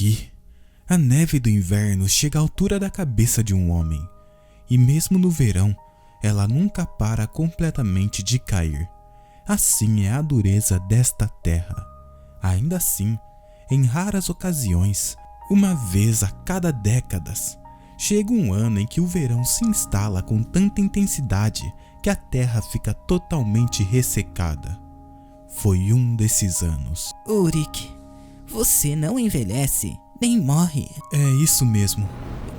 Aqui, a neve do inverno chega à altura da cabeça de um homem, e mesmo no verão, ela nunca para completamente de cair. Assim é a dureza desta terra. Ainda assim, em raras ocasiões, uma vez a cada décadas, chega um ano em que o verão se instala com tanta intensidade que a terra fica totalmente ressecada. Foi um desses anos. Ulrich, você não envelhece, nem morre. É isso mesmo.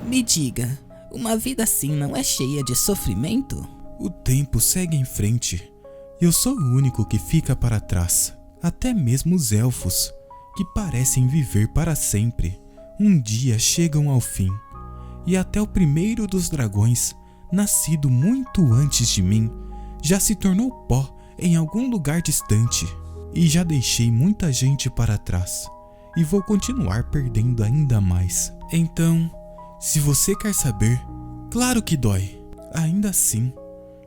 Me diga, uma vida assim não é cheia de sofrimento? O tempo segue em frente. Eu sou o único que fica para trás. Até mesmo os elfos, que parecem viver para sempre, um dia chegam ao fim. E até o primeiro dos dragões, nascido muito antes de mim, já se tornou pó em algum lugar distante. E já deixei muita gente para trás. E vou continuar perdendo ainda mais. Então, se você quer saber, claro que dói. Ainda assim,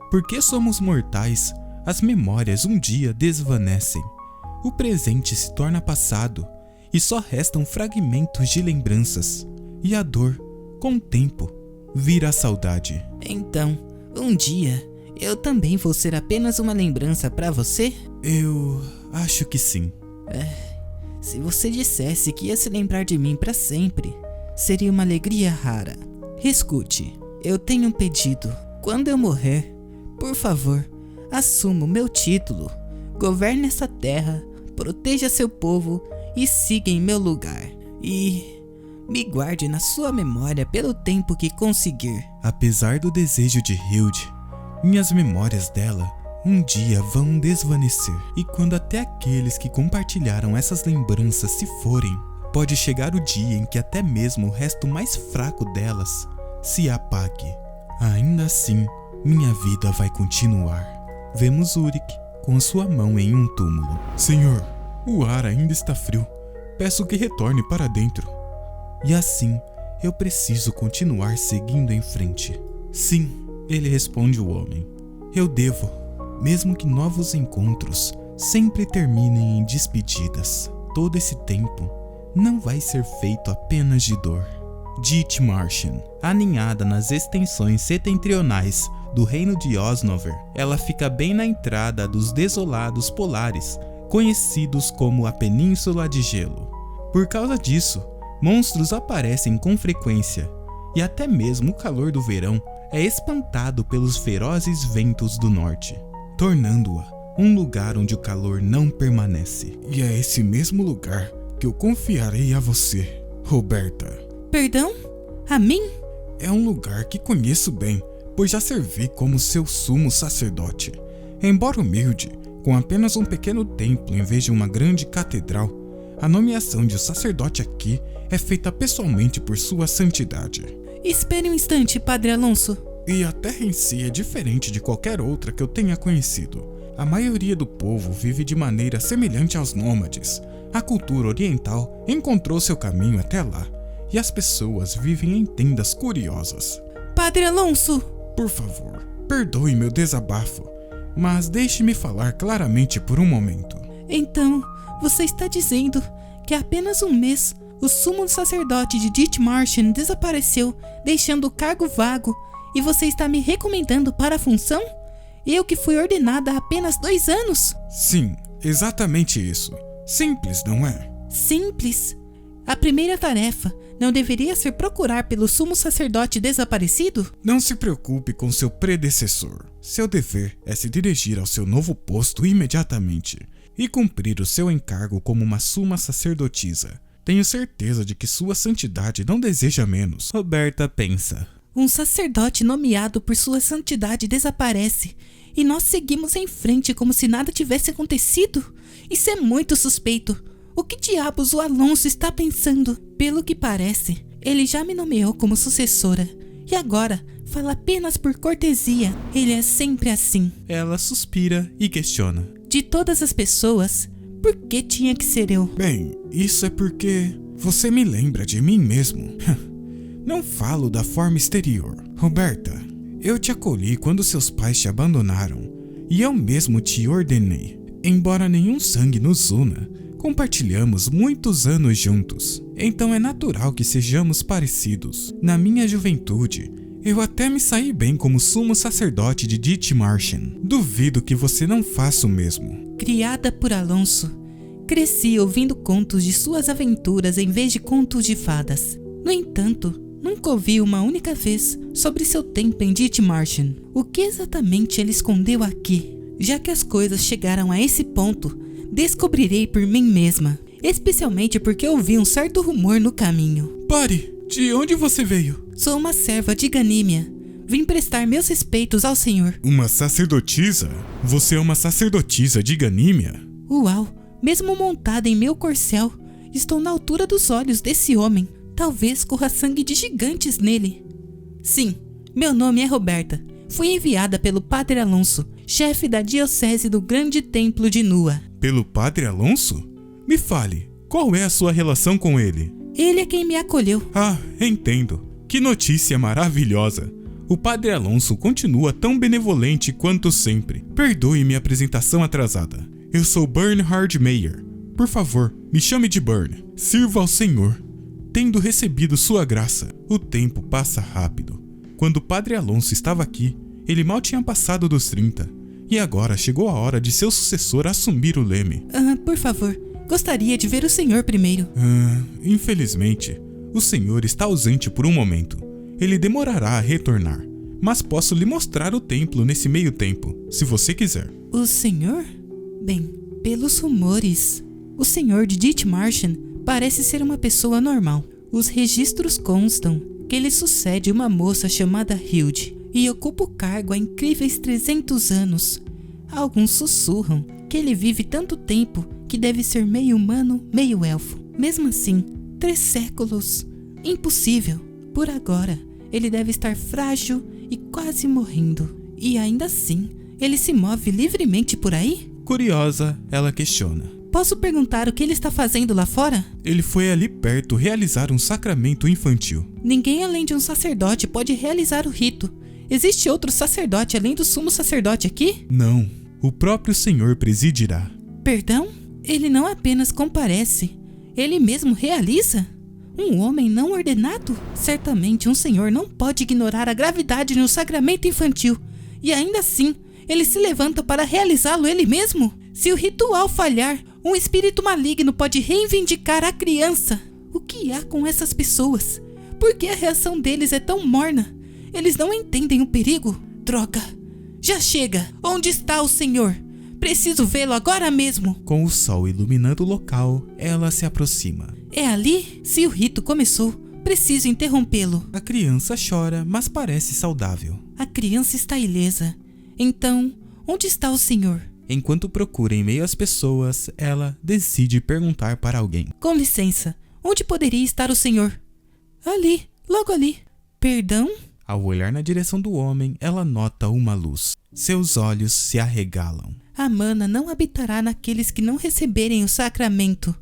porque somos mortais, as memórias um dia desvanecem. O presente se torna passado e só restam fragmentos de lembranças. E a dor, com o tempo, vira a saudade. Então, um dia, eu também vou ser apenas uma lembrança pra você? Eu acho que sim. Se você dissesse que ia se lembrar de mim pra sempre, seria uma alegria rara. Escute, eu tenho um pedido. Quando eu morrer, por favor, assuma o meu título. Governe essa terra, proteja seu povo e siga em meu lugar. E me guarde na sua memória pelo tempo que conseguir. Apesar do desejo de Hilde, minhas memórias dela um dia vão desvanecer. E quando até aqueles que compartilharam essas lembranças se forem, pode chegar o dia em que até mesmo o resto mais fraco delas se apague. Ainda assim, minha vida vai continuar. Vemos Ulrich com sua mão em um túmulo. Senhor, o ar ainda está frio. Peço que retorne para dentro. E assim, eu preciso continuar seguindo em frente. Sim, ele responde o homem. Eu devo, mesmo que novos encontros sempre terminem em despedidas. Todo esse tempo não vai ser feito apenas de dor. Dithmarschen, aninhada nas extensões setentrionais do reino de Osnover, ela fica bem na entrada dos desolados polares, conhecidos como a Península de Gelo. Por causa disso, monstros aparecem com frequência, e até mesmo o calor do verão é espantado pelos ferozes ventos do norte, tornando-a um lugar onde o calor não permanece. E é esse mesmo lugar que eu confiarei a você, Roberta. Perdão? A mim? É um lugar que conheço bem, pois já servi como seu sumo sacerdote. Embora humilde, com apenas um pequeno templo em vez de uma grande catedral, a nomeação de um sacerdote aqui é feita pessoalmente por sua santidade. Espere um instante, Padre Alonso. E a terra em si é diferente de qualquer outra que eu tenha conhecido. A maioria do povo vive de maneira semelhante aos nômades. A cultura oriental encontrou seu caminho até lá, e as pessoas vivem em tendas curiosas. Padre Alonso! Por favor, perdoe meu desabafo, mas deixe-me falar claramente por um momento. Então, você está dizendo que há apenas um mês o sumo sacerdote de Dithmarschen desapareceu, deixando o cargo vago, e você está me recomendando para a função? Eu que fui ordenada há apenas 2 anos? Sim, exatamente isso. Simples, não é? Simples? A primeira tarefa não deveria ser procurar pelo sumo sacerdote desaparecido? Não se preocupe com seu predecessor. Seu dever é se dirigir ao seu novo posto imediatamente e cumprir o seu encargo como uma suma sacerdotisa. Tenho certeza de que sua santidade não deseja menos. Roberta pensa. Um sacerdote nomeado por sua santidade desaparece e nós seguimos em frente como se nada tivesse acontecido? Isso é muito suspeito. O que diabos o Alonso está pensando? Pelo que parece, ele já me nomeou como sucessora. E agora, fala apenas por cortesia. Ele é sempre assim. Ela suspira e questiona. De todas as pessoas, por que tinha que ser eu? Bem, isso é porque você me lembra de mim mesmo. Não falo da forma exterior. Roberta, eu te acolhi quando seus pais te abandonaram. E eu mesmo te ordenei. Embora nenhum sangue nos una, Compartilhamos muitos anos juntos, então é natural que sejamos parecidos. Na minha juventude, eu até me saí bem como sumo sacerdote de Dithmarschen. Duvido que você não faça o mesmo. Criada por Alonso, cresci ouvindo contos de suas aventuras em vez de contos de fadas. No entanto, nunca ouvi uma única vez sobre seu tempo em Dithmarschen. O que exatamente ele escondeu aqui? Já que as coisas chegaram a esse ponto, descobrirei por mim mesma, especialmente porque ouvi um certo rumor no caminho. Pare! De onde você veio? Sou uma serva de Ganímia. Vim prestar meus respeitos ao senhor. Uma sacerdotisa? Você é uma sacerdotisa de Ganímia? Uau! Mesmo montada em meu corcel, estou na altura dos olhos desse homem. Talvez corra sangue de gigantes nele. Sim, meu nome é Roberta. Fui enviada pelo Padre Alonso, chefe da diocese do Grande Templo de Nua. Pelo Padre Alonso? Me fale, qual é a sua relação com ele? Ele é quem me acolheu. Ah, entendo. Que notícia maravilhosa. O Padre Alonso continua tão benevolente quanto sempre. Perdoe minha apresentação atrasada. Eu sou Bernhard Meyer. Por favor, me chame de Bern. Sirva ao Senhor. Tendo recebido sua graça, o tempo passa rápido. Quando o Padre Alonso estava aqui, ele mal tinha passado dos 30. E agora chegou a hora de seu sucessor assumir o leme. Por favor, gostaria de ver o senhor primeiro. Infelizmente, o senhor está ausente por um momento. Ele demorará a retornar, mas posso lhe mostrar o templo nesse meio tempo, se você quiser. O senhor? Bem, pelos rumores, o senhor de Dithmarschen parece ser uma pessoa normal. Os registros constam que ele sucede uma moça chamada Hilde e ocupa o cargo há incríveis 300 anos. Alguns sussurram que ele vive tanto tempo que deve ser meio humano, meio elfo. Mesmo assim, 3 séculos. Impossível. Por agora, ele deve estar frágil e quase morrendo. E ainda assim, ele se move livremente por aí? Curiosa, ela questiona. Posso perguntar o que ele está fazendo lá fora? Ele foi ali perto realizar um sacramento infantil. Ninguém além de um sacerdote pode realizar o rito. Existe outro sacerdote além do sumo sacerdote aqui? Não, o próprio Senhor presidirá. Perdão? Ele não apenas comparece, ele mesmo realiza? Um homem não ordenado? Certamente um senhor não pode ignorar a gravidade de um sacramento infantil. E ainda assim, ele se levanta para realizá-lo ele mesmo? Se o ritual falhar, um espírito maligno pode reivindicar a criança. O que há com essas pessoas? Por que a reação deles é tão morna? Eles não entendem o perigo? Droga! Já chega! Onde está o senhor? Preciso vê-lo agora mesmo! Com o sol iluminando o local, ela se aproxima. É ali? Se o rito começou, preciso interrompê-lo. A criança chora, mas parece saudável. A criança está ilesa. Então, onde está o senhor? Enquanto procura em meio às pessoas, ela decide perguntar para alguém. Com licença, onde poderia estar o senhor? Ali, logo ali. Perdão? Ao olhar na direção do homem, ela nota uma luz. Seus olhos se arregalam. A mana não habitará naqueles que não receberem o sacramento.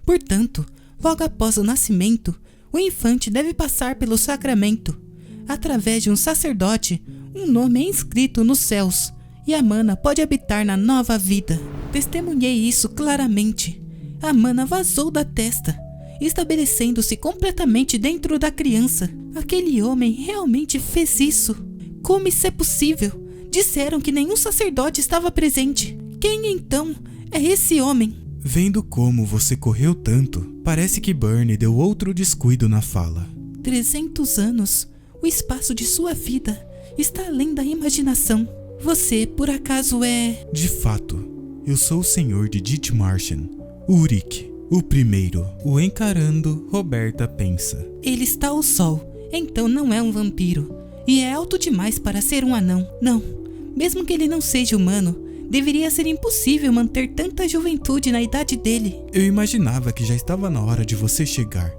Portanto, logo após o nascimento, o infante deve passar pelo sacramento. Através de um sacerdote, um nome é inscrito nos céus, e a mana pode habitar na nova vida. Testemunhei isso claramente. A mana vazou da testa, estabelecendo-se completamente dentro da criança. Aquele homem realmente fez isso. Como isso é possível? Disseram que nenhum sacerdote estava presente. Quem então é esse homem? Vendo como você correu tanto, parece que Bernie deu outro descuido na fala. 300 anos. O espaço de sua vida está além da imaginação. Você, por acaso, é... De fato, eu sou o senhor de Dithmarschen, Ulrich, o primeiro. O encarando, Roberta pensa. Ele está ao sol, então não é um vampiro. E é alto demais para ser um anão. Não, mesmo que ele não seja humano, deveria ser impossível manter tanta juventude na idade dele. Eu imaginava que já estava na hora de você chegar,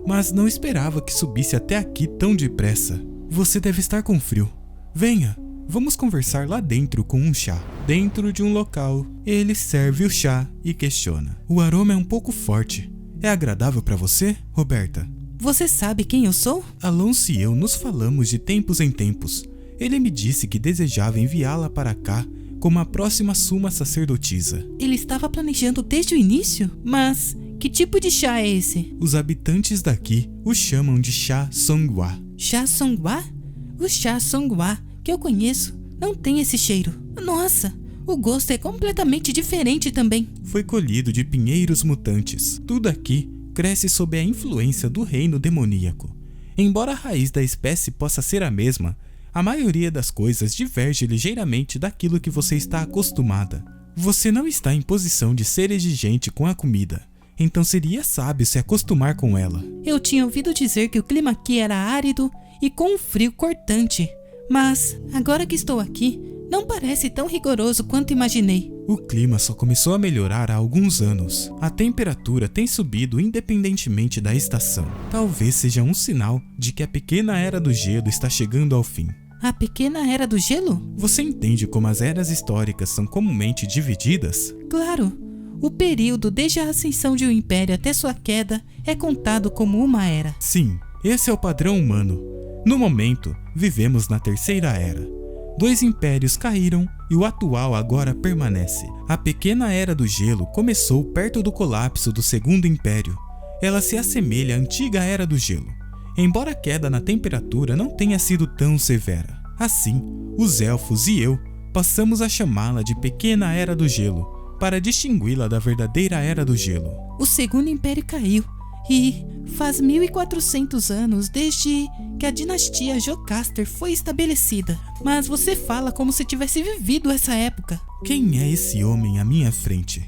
mas não esperava que subisse até aqui tão depressa. Você deve estar com frio. Venha, vamos conversar lá dentro com um chá. Dentro de um local, ele serve o chá e questiona. O aroma é um pouco forte. É agradável para você, Roberta? Você sabe quem eu sou? Alonso e eu nos falamos de tempos em tempos. Ele me disse que desejava enviá-la para cá como a próxima suma sacerdotisa. Ele estava planejando desde o início? Mas que tipo de chá é esse? Os habitantes daqui o chamam de chá Songhua. Chá Songhua? O chá Songhua que eu conheço não tem esse cheiro. Nossa, o gosto é completamente diferente também. Foi colhido de pinheiros mutantes. Tudo aqui cresce sob a influência do reino demoníaco. Embora a raiz da espécie possa ser a mesma, a maioria das coisas diverge ligeiramente daquilo que você está acostumada. Você não está em posição de ser exigente com a comida, então seria sábio se acostumar com ela. Eu tinha ouvido dizer que o clima aqui era árido e com um frio cortante, mas agora que estou aqui, não parece tão rigoroso quanto imaginei. O clima só começou a melhorar há alguns anos. A temperatura tem subido independentemente da estação. Talvez seja um sinal de que a pequena era do gelo está chegando ao fim. A pequena era do gelo? Você entende como as eras históricas são comumente divididas? Claro. O período desde a ascensão de um império até sua queda é contado como uma era. Sim, esse é o padrão humano. No momento, vivemos na terceira era. 2 impérios caíram e o atual agora permanece. A pequena era do gelo começou perto do colapso do segundo império. Ela se assemelha à antiga era do gelo, embora a queda na temperatura não tenha sido tão severa. Assim, os elfos e eu passamos a chamá-la de pequena era do gelo, para distingui-la da verdadeira era do gelo. O segundo império caiu e faz 1400 anos desde que a dinastia Jocasta foi estabelecida. Mas você fala como se tivesse vivido essa época. Quem é esse homem à minha frente?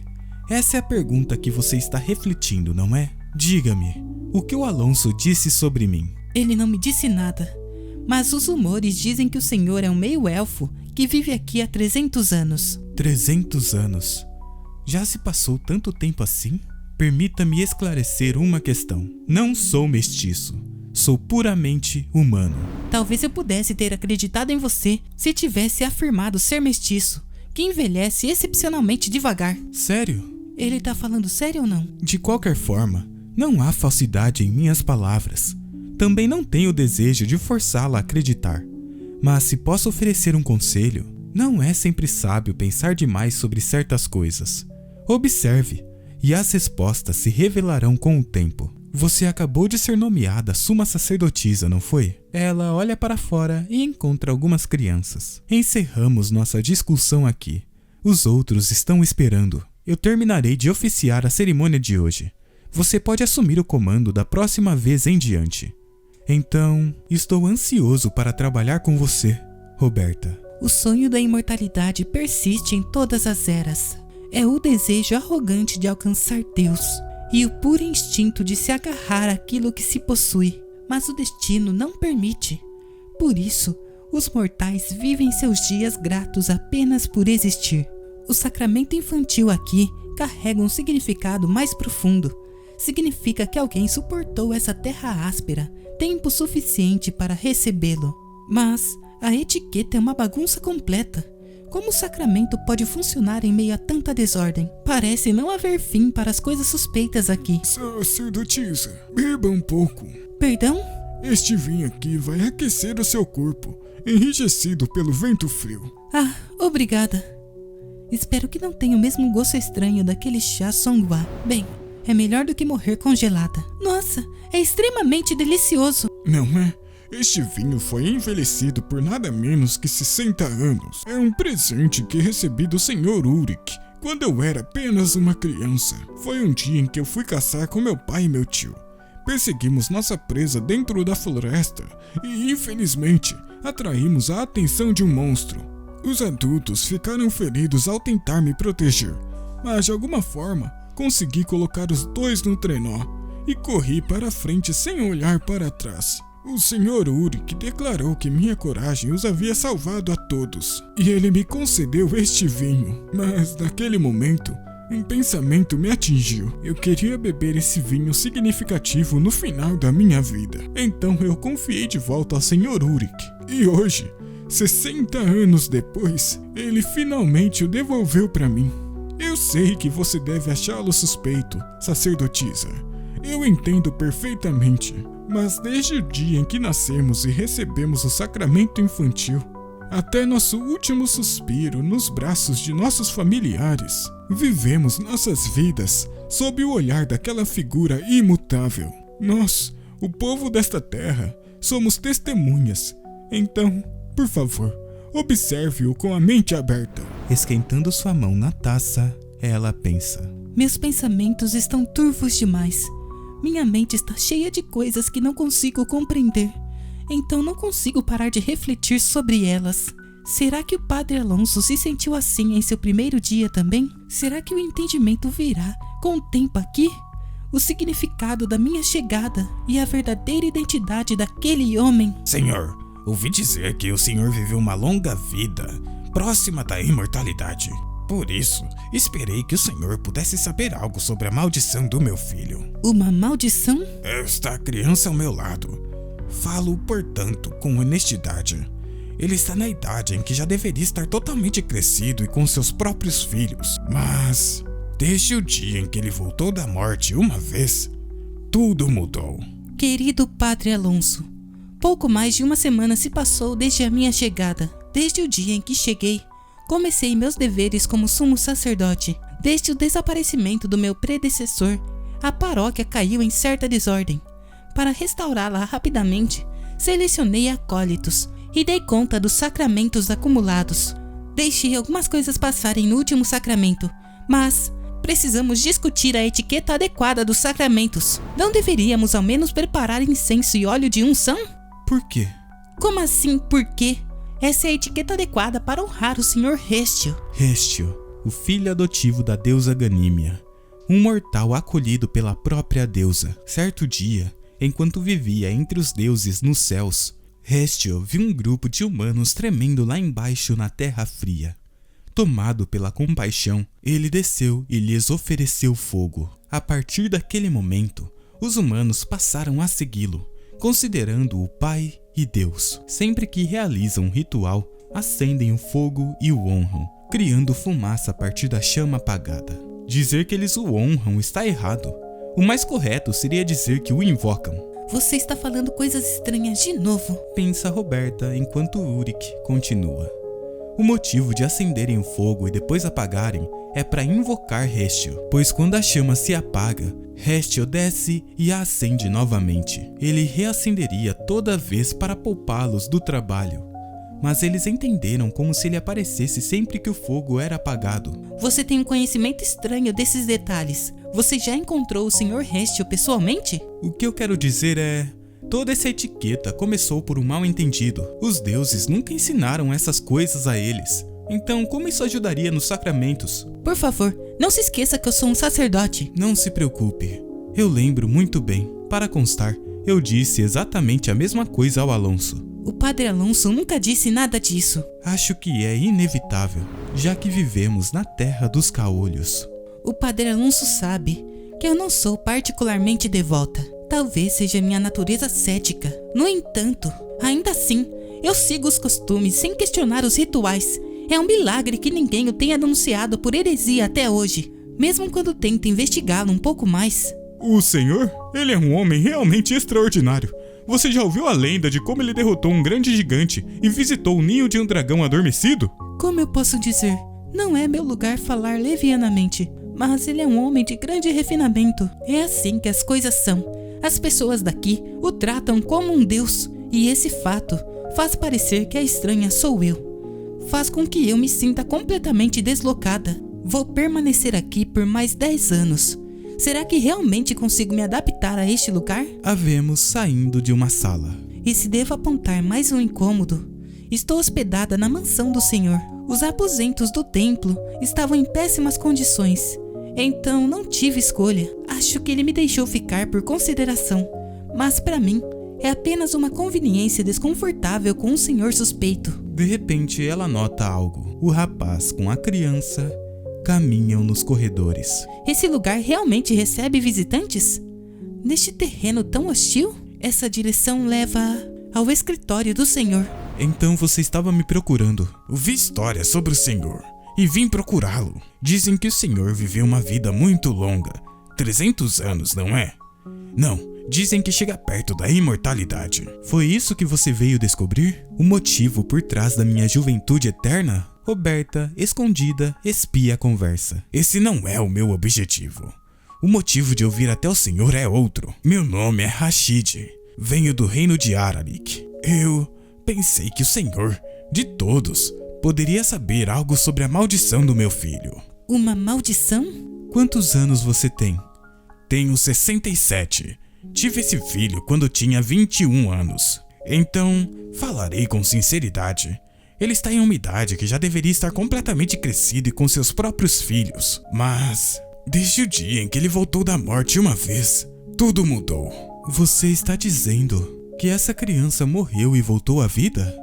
Essa é a pergunta que você está refletindo, não é? Diga-me, o que o Alonso disse sobre mim? Ele não me disse nada, mas os rumores dizem que o senhor é um meio-elfo que vive aqui há 300 anos. 300 anos? Já se passou tanto tempo assim? Permita-me esclarecer uma questão. Não sou mestiço. Sou puramente humano. Talvez eu pudesse ter acreditado em você se tivesse afirmado ser mestiço, que envelhece excepcionalmente devagar. Sério? Ele tá falando sério ou não? De qualquer forma, não há falsidade em minhas palavras. Também não tenho desejo de forçá-la a acreditar. Mas se posso oferecer um conselho, não é sempre sábio pensar demais sobre certas coisas. Observe, e as respostas se revelarão com o tempo. Você acabou de ser nomeada suma sacerdotisa, não foi? Ela olha para fora e encontra algumas crianças. Encerramos nossa discussão aqui. Os outros estão esperando. Eu terminarei de oficiar a cerimônia de hoje. Você pode assumir o comando da próxima vez em diante. Então, estou ansioso para trabalhar com você, Roberta. O sonho da imortalidade persiste em todas as eras. É o desejo arrogante de alcançar Deus e o puro instinto de se agarrar àquilo que se possui, mas o destino não permite. Por isso, os mortais vivem seus dias gratos apenas por existir. O sacramento infantil aqui carrega um significado mais profundo. Significa que alguém suportou essa terra áspera tempo suficiente para recebê-lo. Mas a etiqueta é uma bagunça completa. Como o sacramento pode funcionar em meio a tanta desordem? Parece não haver fim para as coisas suspeitas aqui. Sacerdotisa, beba um pouco. Perdão? Este vinho aqui vai aquecer o seu corpo, enrijecido pelo vento frio. Ah, obrigada. Espero que não tenha o mesmo gosto estranho daquele chá Songhua. Bem, é melhor do que morrer congelada. Nossa, é extremamente delicioso. Não é? Este vinho foi envelhecido por nada menos que 60 anos. É um presente que recebi do Sr. Ulrich quando eu era apenas uma criança. Foi um dia em que eu fui caçar com meu pai e meu tio. Perseguimos nossa presa dentro da floresta e, infelizmente, atraímos a atenção de um monstro. Os adultos ficaram feridos ao tentar me proteger, mas de alguma forma consegui colocar os dois no trenó e corri para a frente sem olhar para trás. O Sr. Ulrich declarou que minha coragem os havia salvado a todos, e ele me concedeu este vinho. Mas naquele momento, um pensamento me atingiu. Eu queria beber esse vinho significativo no final da minha vida. Então eu confiei de volta ao Sr. Ulrich. E hoje, 60 anos depois, ele finalmente o devolveu para mim. Eu sei que você deve achá-lo suspeito, sacerdotisa. Eu entendo perfeitamente. Mas desde o dia em que nascemos e recebemos o sacramento infantil, até nosso último suspiro nos braços de nossos familiares. Vivemos nossas vidas sob o olhar daquela figura imutável. Nós, o povo desta terra, somos testemunhas. Então, por favor, observe-o com a mente aberta. Esquentando sua mão na taça, ela pensa. Meus pensamentos estão turvos demais. Minha mente está cheia de coisas que não consigo compreender. Então não consigo parar de refletir sobre elas. Será que o Padre Alonso se sentiu assim em seu primeiro dia também? Será que o entendimento virá com o tempo aqui? O significado da minha chegada e a verdadeira identidade daquele homem? Senhor, ouvi dizer que o senhor viveu uma longa vida, próxima da imortalidade. Por isso, esperei que o senhor pudesse saber algo sobre a maldição do meu filho. Uma maldição? Esta criança ao meu lado. Falo, portanto, com honestidade. Ele está na idade em que já deveria estar totalmente crescido e com seus próprios filhos. Mas, desde o dia em que ele voltou da morte uma vez, tudo mudou. Querido Padre Alonso, pouco mais de uma semana se passou desde a minha chegada. Desde o dia em que cheguei, comecei meus deveres como sumo sacerdote. Desde o desaparecimento do meu predecessor, a paróquia caiu em certa desordem. Para restaurá-la rapidamente, selecionei acólitos e dei conta dos sacramentos acumulados. Deixei algumas coisas passarem no último sacramento, mas precisamos discutir a etiqueta adequada dos sacramentos. Não deveríamos ao menos preparar incenso e óleo de unção? Por quê? Como assim, por quê? Essa é a etiqueta adequada para honrar o Sr. Restio. Restio, o filho adotivo da deusa Ganímia, um mortal acolhido pela própria deusa. Certo dia, enquanto vivia entre os deuses nos céus, Restio viu um grupo de humanos tremendo lá embaixo na terra fria. Tomado pela compaixão, ele desceu e lhes ofereceu fogo. A partir daquele momento, os humanos passaram a segui-lo, considerando-o Pai e Deus. Sempre que realizam um ritual, acendem o fogo e o honram, criando fumaça a partir da chama apagada. Dizer que eles o honram está errado. O mais correto seria dizer que o invocam. Você está falando coisas estranhas de novo, pensa Roberta enquanto Ulrich continua. O motivo de acenderem o fogo e depois apagarem é para invocar Restio, pois quando a chama se apaga, Restio desce e a acende novamente. Ele reacenderia toda vez para poupá-los do trabalho, mas eles entenderam como se ele aparecesse sempre que o fogo era apagado. Você tem um conhecimento estranho desses detalhes. Você já encontrou o Sr. Restio pessoalmente? O que eu quero dizer é... toda essa etiqueta começou por um mal-entendido. Os deuses nunca ensinaram essas coisas a eles. Então, como isso ajudaria nos sacramentos? Por favor, não se esqueça que eu sou um sacerdote. Não se preocupe. Eu lembro muito bem. Para constar, eu disse exatamente a mesma coisa ao Alonso. O Padre Alonso nunca disse nada disso. Acho que é inevitável, já que vivemos na terra dos caolhos. O Padre Alonso sabe que eu não sou particularmente devota. Talvez seja minha natureza cética. No entanto, ainda assim, eu sigo os costumes sem questionar os rituais. É um milagre que ninguém o tenha denunciado por heresia até hoje, mesmo quando tento investigá-lo um pouco mais. O senhor? Ele é um homem realmente extraordinário. Você já ouviu a lenda de como ele derrotou um grande gigante e visitou o ninho de um dragão adormecido? Como eu posso dizer? Não é meu lugar falar levianamente, mas ele é um homem de grande refinamento. É assim que as coisas são. As pessoas daqui o tratam como um deus, e esse fato faz parecer que a estranha sou eu. Faz com que eu me sinta completamente deslocada. Vou permanecer aqui por mais 10 anos. Será que realmente consigo me adaptar a este lugar? A vemos saindo de uma sala. E se devo apontar mais um incômodo, estou hospedada na mansão do Senhor. Os aposentos do templo estavam em péssimas condições. Então não tive escolha. Acho que ele me deixou ficar por consideração. Mas para mim, é apenas uma conveniência desconfortável com um senhor suspeito. De repente ela nota algo. O rapaz com a criança caminham nos corredores. Esse lugar realmente recebe visitantes? Neste terreno tão hostil? Essa direção leva ao escritório do senhor. Então você estava me procurando. Ouvi histórias sobre o senhor e vim procurá-lo. Dizem que o senhor viveu uma vida muito longa. 300 anos, não é? Não, Dizem que chega perto da imortalidade. Foi isso que você veio descobrir? O motivo por trás da minha juventude eterna? Roberta, escondida, espia a conversa. Esse não é o meu objetivo. O motivo de eu vir até o senhor é outro. Meu nome é Rashid. Venho do reino de Ararik. Eu pensei que o senhor, de todos, poderia saber algo sobre a maldição do meu filho. Uma maldição? Quantos anos você tem? Tenho 67. Tive esse filho quando tinha 21 anos. Então, falarei com sinceridade. Ele está em uma idade que já deveria estar completamente crescido e com seus próprios filhos. Mas, desde o dia em que ele voltou da morte uma vez, tudo mudou. Você está dizendo que essa criança morreu e voltou à vida?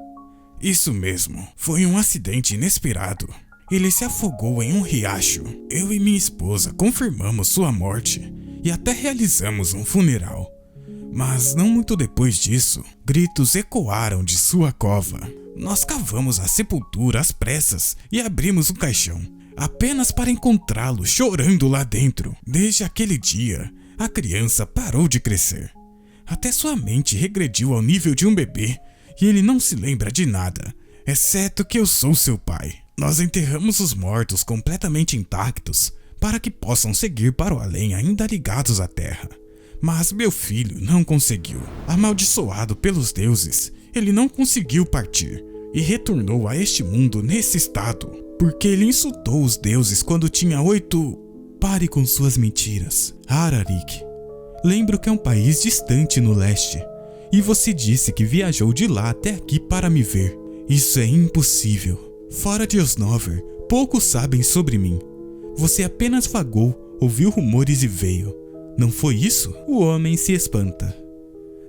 Isso mesmo. Foi um acidente inesperado. Ele se afogou em um riacho. Eu e minha esposa confirmamos sua morte e até realizamos um funeral. Mas não muito depois disso, gritos ecoaram de sua cova. Nós cavamos a sepultura às pressas e abrimos o caixão, apenas para encontrá-lo chorando lá dentro. Desde aquele dia, a criança parou de crescer. Até sua mente regrediu ao nível de um bebê e ele não se lembra de nada, exceto que eu sou seu pai. Nós enterramos os mortos completamente intactos para que possam seguir para o além ainda ligados à terra. Mas meu filho não conseguiu. Amaldiçoado pelos deuses, ele não conseguiu partir e retornou a este mundo nesse estado, porque ele insultou os deuses quando tinha 8... Pare com suas mentiras. Ararik. Lembro que é um país distante no leste, e você disse que viajou de lá até aqui para me ver. Isso é impossível. Fora de Osnover, poucos sabem sobre mim. Você apenas vagou, ouviu rumores e veio. Não foi isso? O homem se espanta.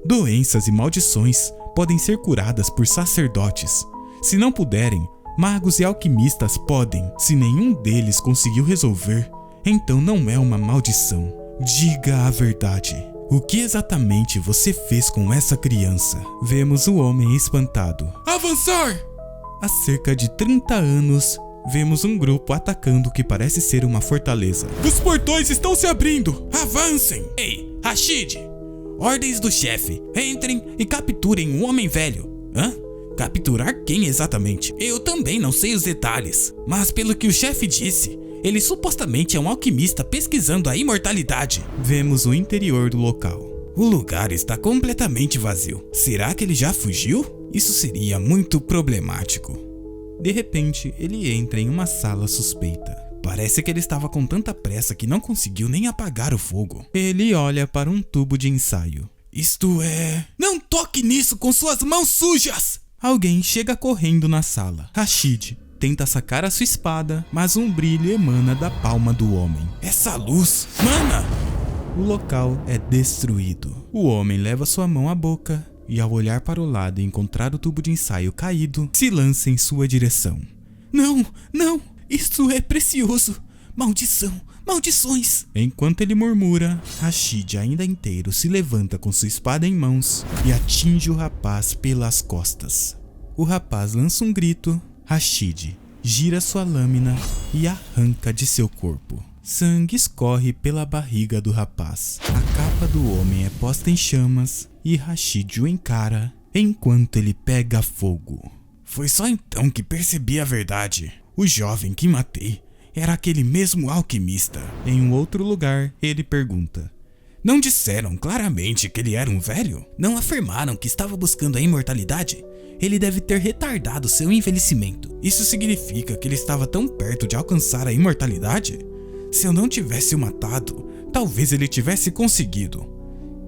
Doenças e maldições podem ser curadas por sacerdotes. Se não puderem, magos e alquimistas podem. Se nenhum deles conseguiu resolver, então não é uma maldição. Diga a verdade. O que exatamente você fez com essa criança? Vemos o homem espantado. Avançar! Há cerca de 30 anos, vemos um grupo atacando o que parece ser uma fortaleza. Os portões estão se abrindo! Avancem! Ei, Rashid! Ordens do chefe. Entrem e capturem um homem velho. Hã? Capturar quem exatamente? Eu também não sei os detalhes, mas pelo que o chefe disse, ele supostamente é um alquimista pesquisando a imortalidade. Vemos o interior do local. O lugar está completamente vazio. Será que ele já fugiu? Isso seria muito problemático. De repente, ele entra em uma sala suspeita. Parece que ele estava com tanta pressa que não conseguiu nem apagar o fogo. Ele olha para um tubo de ensaio. Isto é... Não toque nisso com suas mãos sujas! Alguém chega correndo na sala. Rashid tenta sacar a sua espada, mas um brilho emana da palma do homem. Essa luz... Mana! O local é destruído. O homem leva sua mão à boca e, ao olhar para o lado e encontrar o tubo de ensaio caído, se lança em sua direção. Não, não! Isso é precioso! Maldição! Maldições! Enquanto ele murmura, Rashid, ainda inteiro, se levanta com sua espada em mãos e atinge o rapaz pelas costas. O rapaz lança um grito. Rashid gira sua lâmina e arranca de seu corpo. Sangue escorre pela barriga do rapaz. A capa do homem é posta em chamas e Rashid o encara enquanto ele pega fogo. Foi só então que percebi a verdade. O jovem que matei era aquele mesmo alquimista. Em um outro lugar, ele pergunta: Não disseram claramente que ele era um velho? Não afirmaram que estava buscando a imortalidade? Ele deve ter retardado seu envelhecimento. Isso significa que ele estava tão perto de alcançar a imortalidade? Se eu não tivesse o matado, talvez ele tivesse conseguido.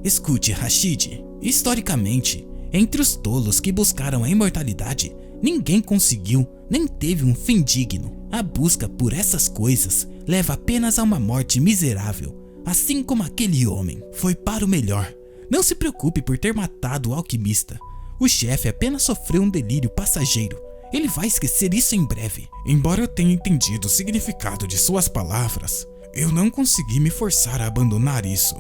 Escute, Rashid. Historicamente, entre os tolos que buscaram a imortalidade, ninguém conseguiu, nem teve um fim digno. A busca por essas coisas leva apenas a uma morte miserável, assim como aquele homem. Foi para o melhor. Não se preocupe por ter matado o alquimista. O chefe apenas sofreu um delírio passageiro. Ele vai esquecer isso em breve. Embora eu tenha entendido o significado de suas palavras, eu não consegui me forçar a abandonar isso.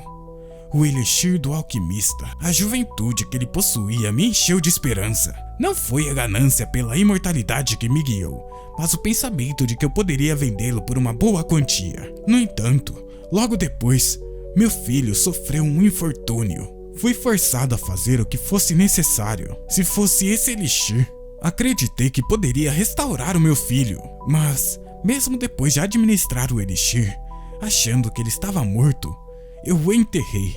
O elixir do alquimista, a juventude que ele possuía me encheu de esperança. Não foi a ganância pela imortalidade que me guiou, mas o pensamento de que eu poderia vendê-lo por uma boa quantia. No entanto, logo depois, Meu filho sofreu um infortúnio. Fui forçado a fazer o que fosse necessário. Se fosse esse elixir, acreditei que poderia restaurar o meu filho. Mas, mesmo depois de administrar o elixir, achando que ele estava morto, eu o enterrei.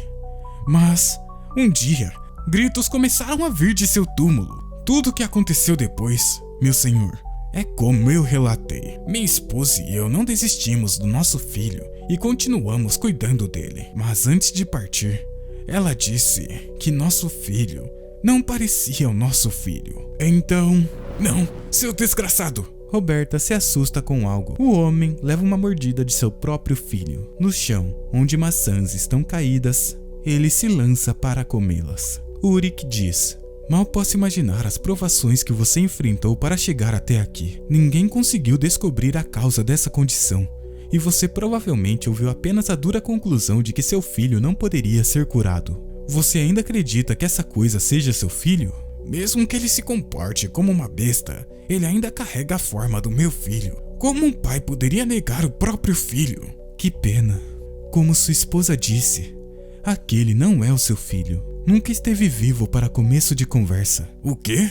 Mas, um dia, gritos começaram a vir de seu túmulo. Tudo o que aconteceu depois, meu senhor, é como eu relatei. Minha esposa e eu não desistimos do nosso filho e continuamos cuidando dele. Mas antes de partir, ela disse que nosso filho não parecia o nosso filho. Então, não, seu desgraçado! Roberta se assusta com algo. O homem leva uma mordida de seu próprio filho. No chão, onde maçãs estão caídas, ele se lança para comê-las. Uric diz: mal posso imaginar as provações que você enfrentou para chegar até aqui. Ninguém conseguiu descobrir a causa dessa condição. E você provavelmente ouviu apenas a dura conclusão de que seu filho não poderia ser curado. Você ainda acredita que essa coisa seja seu filho? Mesmo que ele se comporte como uma besta, ele ainda carrega a forma do meu filho. Como um pai poderia negar o próprio filho? Que pena. Como sua esposa disse, aquele não é o seu filho. Nunca esteve vivo para começo de conversa. O quê?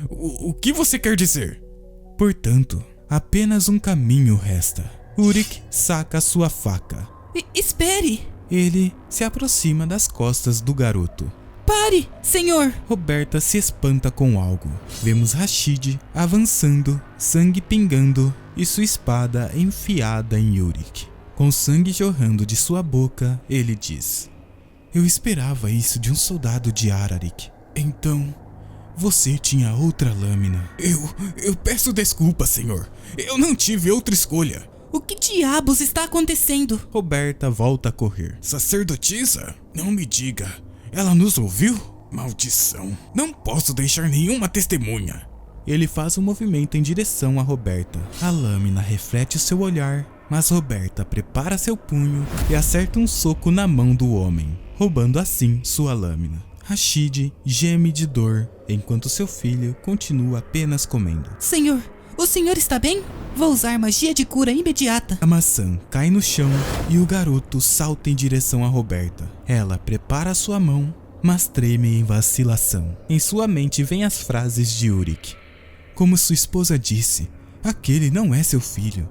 O que você quer dizer? Portanto, apenas um caminho resta. Uric saca sua faca. Espere! Ele se aproxima das costas do garoto. Pare, senhor! Roberta se espanta com algo. Vemos Rashid avançando, sangue pingando e sua espada enfiada em Uric. Com sangue jorrando de sua boca, ele diz: eu esperava isso de um soldado de Ararik. Então, você tinha outra lâmina. Eu peço desculpa, senhor. Eu não tive outra escolha. O que diabos está acontecendo? Roberta volta a correr. Sacerdotisa? Não me diga. Ela nos ouviu? Maldição. Não posso deixar nenhuma testemunha. Ele faz um movimento em direção a Roberta. A lâmina reflete seu olhar, mas Roberta prepara seu punho e acerta um soco na mão do homem, roubando assim sua lâmina. Rashid geme de dor, enquanto seu filho continua apenas comendo. Senhor, o senhor está bem? Vou usar magia de cura imediata. A maçã cai no chão e o garoto salta em direção a Roberta. Ela prepara sua mão, mas treme em vacilação. Em sua mente vêm as frases de Uric. Como sua esposa disse, aquele não é seu filho.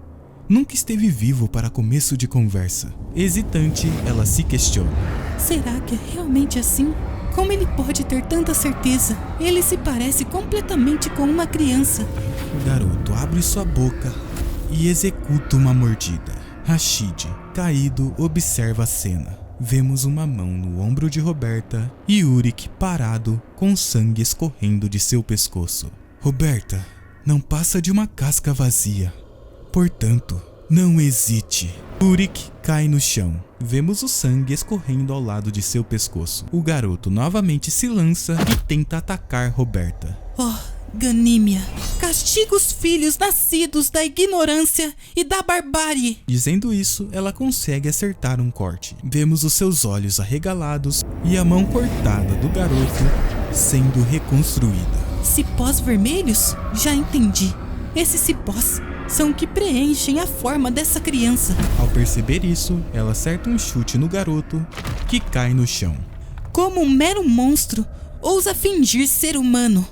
Nunca esteve vivo para começo de conversa. Hesitante, ela se questiona. Será que é realmente assim? Como ele pode ter tanta certeza? Ele se parece completamente com uma criança. O garoto abre sua boca e executa uma mordida. Rashid, caído, observa a cena. Vemos uma mão no ombro de Roberta e Uric parado, com sangue escorrendo de seu pescoço. Roberta, não passa de uma casca vazia. Portanto, não hesite. Uric cai no chão. Vemos o sangue escorrendo ao lado de seu pescoço. O garoto novamente se lança e tenta atacar Roberta. Oh, Ganímia, castiga os filhos nascidos da ignorância e da barbárie. Dizendo isso, ela consegue acertar um corte. Vemos os seus olhos arregalados e a mão cortada do garoto sendo reconstruída. Cipós vermelhos? Já entendi. Esses cipós são que preenchem a forma dessa criança. Ao perceber isso, ela acerta um chute no garoto, que cai no chão. Como um mero monstro, ousa fingir ser humano.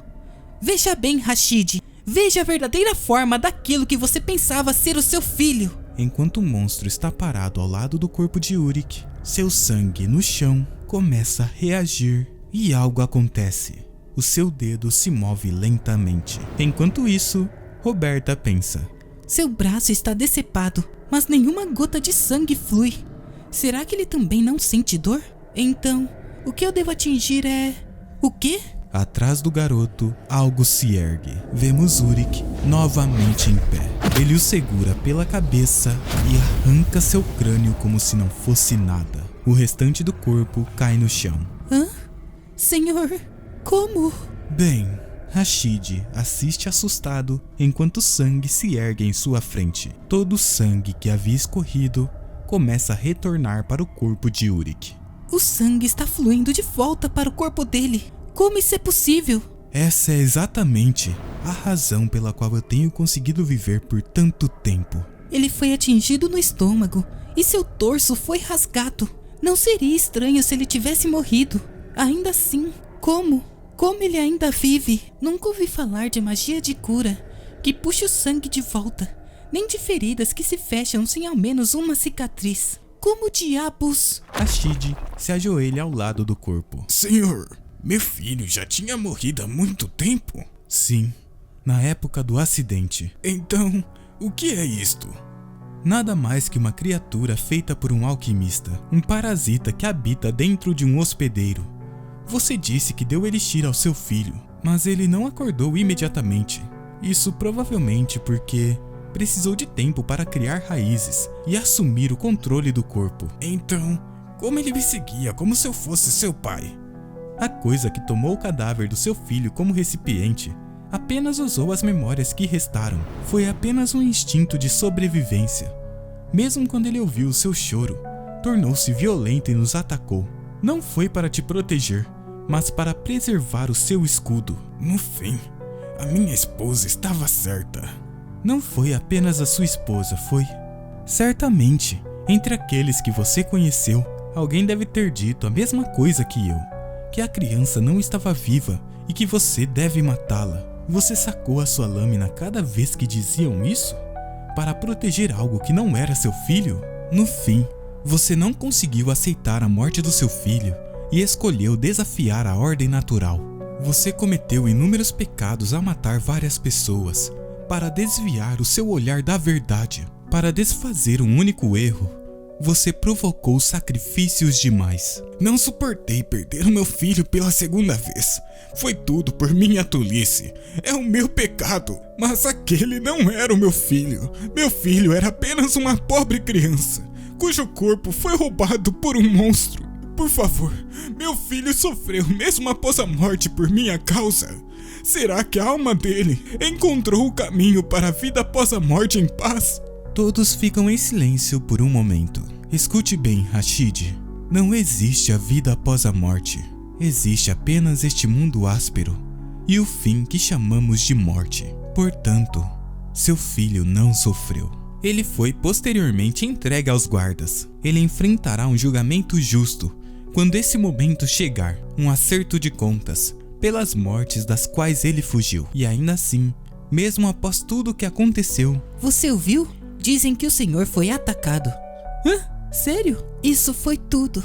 Veja bem, Rashid. Veja a verdadeira forma daquilo que você pensava ser o seu filho. Enquanto o monstro está parado ao lado do corpo de Uric, seu sangue no chão começa a reagir e algo acontece. O seu dedo se move lentamente. Enquanto isso, Roberta pensa: seu braço está decepado, mas nenhuma gota de sangue flui. Será que ele também não sente dor? Então, o que eu devo atingir é... o quê? Atrás do garoto, algo se ergue. Vemos Uric novamente em pé. Ele o segura pela cabeça e arranca seu crânio como se não fosse nada. O restante do corpo cai no chão. Hã? Senhor, como? Bem, Rashid assiste assustado enquanto o sangue se ergue em sua frente. Todo o sangue que havia escorrido começa a retornar para o corpo de Uric. O sangue está fluindo de volta para o corpo dele. Como isso é possível? Essa é exatamente a razão pela qual eu tenho conseguido viver por tanto tempo. Ele foi atingido no estômago e seu torso foi rasgado. Não seria estranho se ele tivesse morrido. Ainda assim, como? Como ele ainda vive? Nunca ouvi falar de magia de cura que puxa o sangue de volta, nem de feridas que se fecham sem ao menos uma cicatriz. Como diabos? Rashid se ajoelha ao lado do corpo. Senhor, meu filho já tinha morrido há muito tempo? Sim, na época do acidente. Então, o que é isto? Nada mais que uma criatura feita por um alquimista, um parasita que habita dentro de um hospedeiro. Você disse que deu elixir ao seu filho, mas ele não acordou imediatamente. Isso provavelmente porque precisou de tempo para criar raízes e assumir o controle do corpo. Então, como ele me seguia como se eu fosse seu pai? A coisa que tomou o cadáver do seu filho como recipiente apenas usou as memórias que restaram. Foi apenas um instinto de sobrevivência. Mesmo quando ele ouviu o seu choro, tornou-se violento e nos atacou. Não foi para te proteger, mas para preservar o seu escudo. No fim, a minha esposa estava certa. Não foi apenas a sua esposa, foi? Certamente, entre aqueles que você conheceu, alguém deve ter dito a mesma coisa que eu, que a criança não estava viva e que você deve matá-la. Você sacou a sua lâmina cada vez que diziam isso? Para proteger algo que não era seu filho? No fim, você não conseguiu aceitar a morte do seu filho e escolheu desafiar a ordem natural. Você cometeu inúmeros pecados ao matar várias pessoas, para desviar o seu olhar da verdade. Para desfazer um único erro, você provocou sacrifícios demais. Não suportei perder o meu filho pela segunda vez. Foi tudo por minha tolice. É o meu pecado. Mas aquele não era o meu filho. Meu filho era apenas uma pobre criança, cujo corpo foi roubado por um monstro. Por favor, meu filho sofreu mesmo após a morte por minha causa. Será que a alma dele encontrou o caminho para a vida após a morte em paz? Todos ficam em silêncio por um momento. Escute bem, Rashid. Não existe a vida após a morte. Existe apenas este mundo áspero e o fim que chamamos de morte. Portanto, seu filho não sofreu. Ele foi posteriormente entregue aos guardas. Ele enfrentará um julgamento justo quando esse momento chegar, um acerto de contas pelas mortes das quais ele fugiu. E ainda assim, mesmo após tudo o que aconteceu... Você ouviu? Dizem que o senhor foi atacado. Hã? Sério? Isso foi tudo.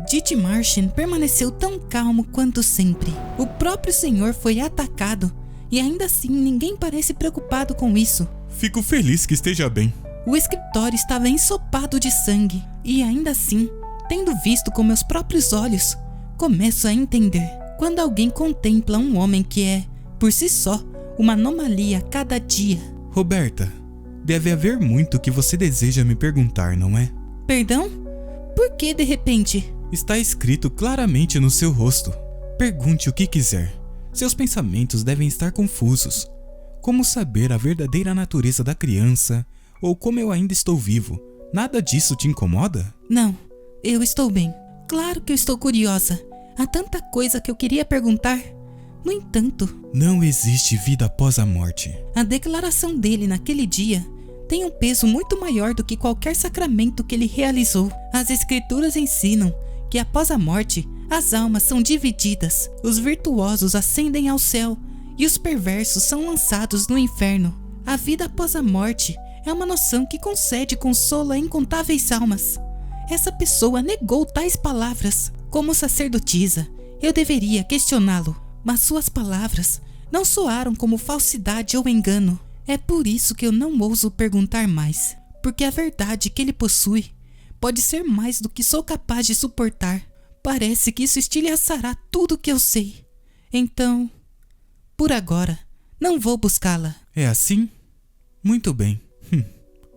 Dithmarschen permaneceu tão calmo quanto sempre. O próprio senhor foi atacado e ainda assim ninguém parece preocupado com isso. Fico feliz que esteja bem. O escritório estava ensopado de sangue e ainda assim, tendo visto com meus próprios olhos, começo a entender. Quando alguém contempla um homem que é, por si só, uma anomalia a cada dia. Roberta, deve haver muito que você deseja me perguntar, não é? Perdão? Por que de repente? Está escrito claramente no seu rosto. Pergunte o que quiser. Seus pensamentos devem estar confusos. Como saber a verdadeira natureza da criança, ou como eu ainda estou vivo. Nada disso te incomoda? Não, eu estou bem. Claro que eu estou curiosa. Há tanta coisa que eu queria perguntar. No entanto... Não existe vida após a morte. A declaração dele naquele dia tem um peso muito maior do que qualquer sacramento que ele realizou. As escrituras ensinam que após a morte, as almas são divididas. Os virtuosos ascendem ao céu e os perversos são lançados no inferno. A vida após a morte é uma noção que concede consolo a incontáveis almas. Essa pessoa negou tais palavras. Como sacerdotisa, eu deveria questioná-lo, mas suas palavras não soaram como falsidade ou engano. É por isso que eu não ouso perguntar mais, porque a verdade que ele possui pode ser mais do que sou capaz de suportar. Parece que isso estilhaçará tudo o que eu sei. Então, por agora, não vou buscá-la. É assim? Muito bem.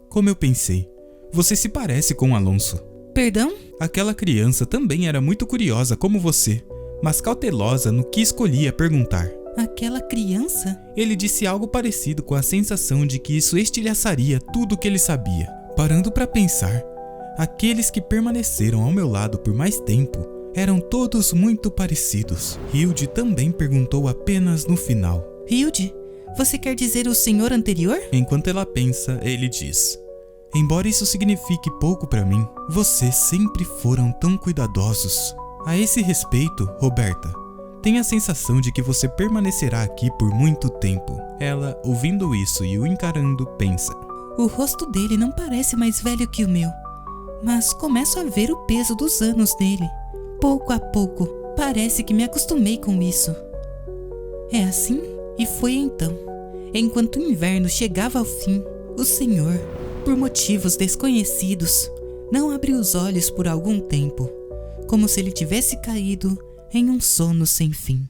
Como eu pensei, você se parece com Alonso. Perdão? Aquela criança também era muito curiosa como você, mas cautelosa no que escolhia perguntar. Aquela criança? Ele disse algo parecido com a sensação de que isso estilhaçaria tudo o que ele sabia. Parando para pensar, aqueles que permaneceram ao meu lado por mais tempo eram todos muito parecidos. Hilde também perguntou apenas no final. Hilde? Você quer dizer o senhor anterior? Enquanto ela pensa, ele diz: Embora isso signifique pouco para mim, vocês sempre foram tão cuidadosos. A esse respeito, Roberta, tenho a sensação de que você permanecerá aqui por muito tempo. Ela, ouvindo isso e o encarando, pensa: O rosto dele não parece mais velho que o meu, mas começo a ver o peso dos anos nele. Pouco a pouco, parece que me acostumei com isso. É assim? E foi então, enquanto o inverno chegava ao fim, o Senhor, por motivos desconhecidos, não abriu os olhos por algum tempo, como se ele tivesse caído em um sono sem fim.